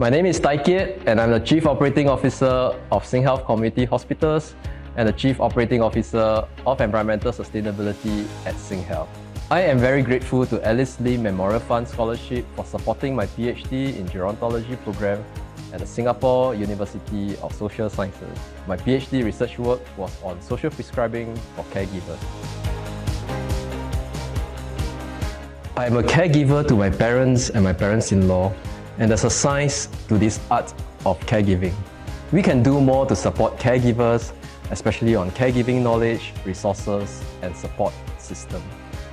My name is Kiat and I'm the Chief Operating Officer of SingHealth Community Hospitals and the Chief Operating Officer of Environmental Sustainability at SingHealth. I am very grateful to Alice Lim Memorial Fund Scholarship for supporting my PhD in Gerontology program at the Singapore University of Social Sciences. My PhD research work was on social prescribing for caregivers. I am a caregiver to my parents and my parents-in-law, and there's a science to this art of caregiving. We can do more to support caregivers, especially on caregiving knowledge, resources, and support system.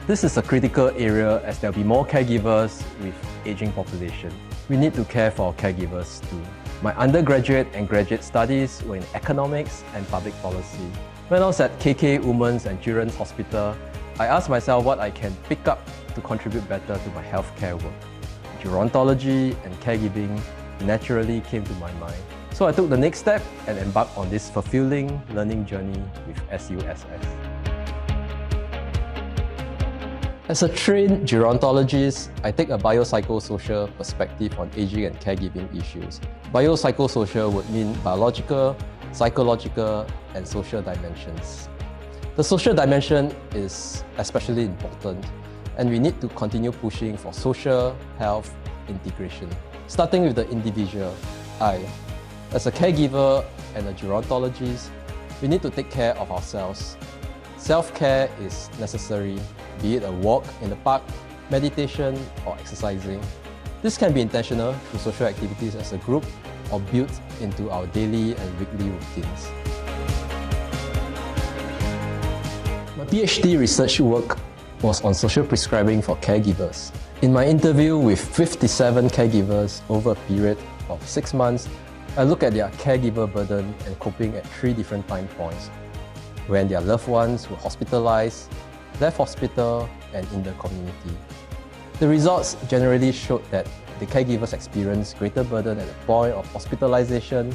This is a critical area as there will be more caregivers with aging population. We need to care for our caregivers too. My undergraduate and graduate studies were in economics and public policy. When I was at KK Women's and Children's Hospital, I asked myself what I can pick up to contribute better to my healthcare work. Gerontology and caregiving naturally came to my mind. So I took the next step and embarked on this fulfilling learning journey with SUSS. As a trained gerontologist, I take a biopsychosocial perspective on aging and caregiving issues. Biopsychosocial would mean biological, psychological, and social dimensions. The social dimension is especially important, and we need to continue pushing for social health integration. Starting with the individual, as a caregiver and a gerontologist, we need to take care of ourselves. Self-care is necessary, be it a walk in the park, meditation, or exercising. This can be intentional through social activities as a group or built into our daily and weekly routines. My PhD research work was on social prescribing for caregivers. In my interview with 57 caregivers over a period of 6 months, I look at their caregiver burden and coping at 3 different time points: when their loved ones were hospitalized, left hospital, and in the community. The results generally showed that the caregivers experienced greater burden at the point of hospitalization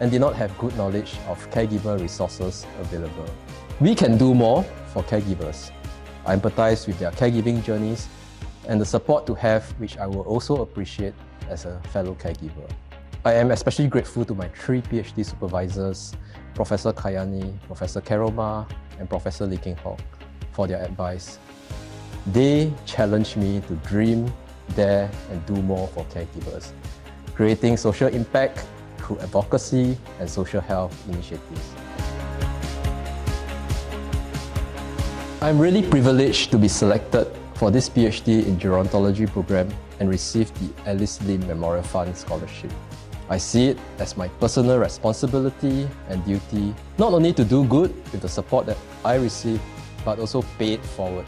and did not have good knowledge of caregiver resources available. We can do more for caregivers. I empathize with their caregiving journeys and the support to have, which I will also appreciate as a fellow caregiver. I am especially grateful to my 3 PhD supervisors, Professor Kayani, Professor Karoma, and Professor Lee King Hock, for their advice. They challenged me to dream, dare, and do more for caregivers, creating social impact through advocacy and social health initiatives. I'm really privileged to be selected for this PhD in Gerontology program and receive the Alice Lim Memorial Fund Scholarship. I see it as my personal responsibility and duty, not only to do good with the support that I receive, but also pay it forward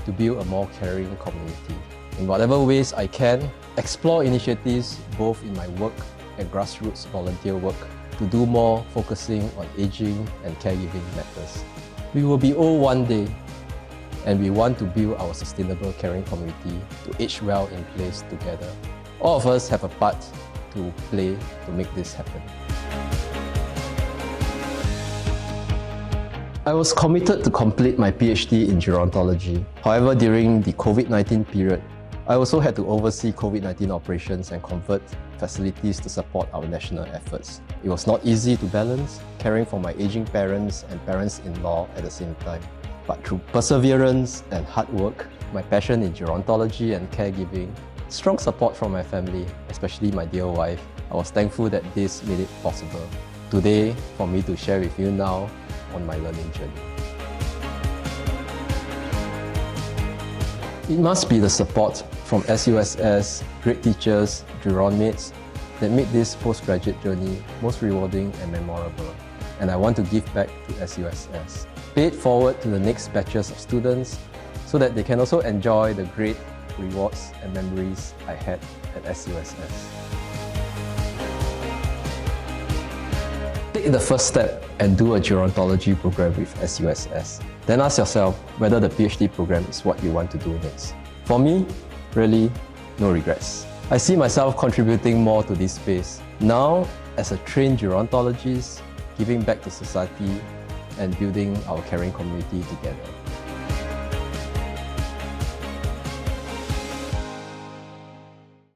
to build a more caring community. In whatever ways I can, explore initiatives both in my work and grassroots volunteer work to do more focusing on aging and caregiving matters. We will be old one day, and we want to build our sustainable caring community to age well in place together. All of us have a part to play to make this happen. I was committed to complete my PhD in gerontology. However, during the COVID-19 period, I also had to oversee COVID-19 operations and convert facilities to support our national efforts. It was not easy to balance caring for my aging parents and parents-in-law at the same time. But through perseverance and hard work, my passion in gerontology and caregiving, strong support from my family, especially my dear wife, I was thankful that this made it possible today for me to share with you now on my learning journey. It must be the support from SUSS, great teachers, geron mates that made this postgraduate journey most rewarding and memorable. And I want to give back to SUSS. Pay it forward to the next batches of students so that they can also enjoy the great rewards and memories I had at SUSS. Take the first step and do a gerontology program with SUSS. Then ask yourself whether the PhD program is what you want to do next. For me, really, no regrets. I see myself contributing more to this space. Now, as a trained gerontologist, giving back to society and building our caring community together.